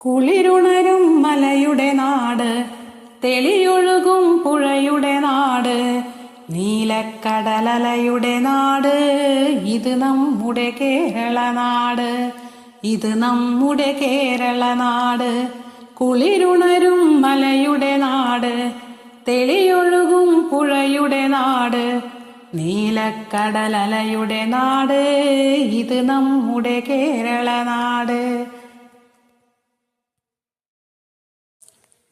കുളിരുണരും മലയുടെ നാട്, തെളിയൊഴുകും പുഴയുടെ നാട്, നീലക്കടലലയുടെ നാട്, ഇത് നമ്മുടെ കേരള നാട്, ഇത് നമ്മുടെ കേരള നാട്. കുളിരുണരും മലയുടെ നാട്, തെളിയൊഴുകും പുഴയുടെ നാട്, നീലക്കടലലയുടെ നാട്, ഇത് നമ്മുടെ കേരള നാട്.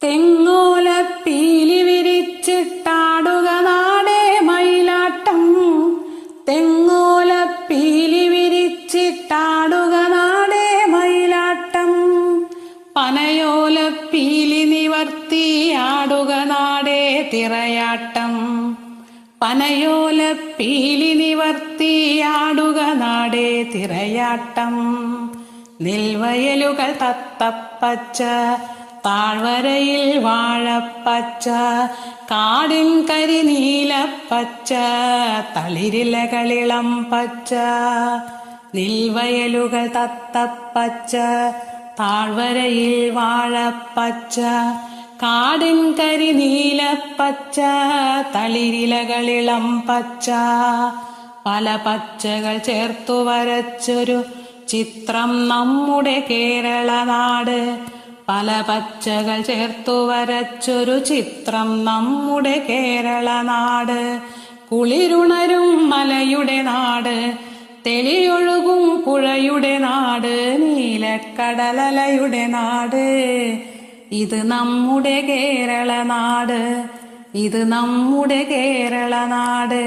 തെങ്ങോലപ്പീലി വിരിച്ചിട്ടാടുക നാടേ മയിലാട്ടം, തെങ്ങോലപ്പീലി വിരിച്ചിട്ടാടുക നാടേ മയിലാട്ടം, പനയോലപ്പീലി നിവർത്തിയാടുക നാടേ തിറയാട്ടം, പനയോലപ്പീലി നിവർത്തിയാടുക നാടേ തിറയാട്ടം. നെൽവയലുകൾ തത്തപ്പച്ച, താഴ്വരയിൽ വാഴപ്പച്ച, കാടിൻ കരിനീലപ്പച്ച, തളിരിലകളിളം പച്ച. നെൽവയലുകൾ തത്തപ്പച്ച, താഴ്വരയിൽ വാഴപ്പച്ച, കാടിൻ കരിനീലപ്പച്ച, തളിരിലകളിളം പച്ച. പല പച്ചകൾ ചേർത്തു വരച്ചൊരു ചിത്രം നമ്മുടെ കേരള നാട്, പല പച്ചകൾ ചേർത്തു വരച്ചൊരു ചിത്രം നമ്മുടെ കേരള നാട്. കുളിരുണരും മലയുടെ നാട്, തെളിയൊഴുകും പുഴയുടെ നാട്, നീലക്കടലലയുടെ നാട്, ഇത് നമ്മുടെ കേരള നാട്, ഇത് നമ്മുടെ കേരള നാട്.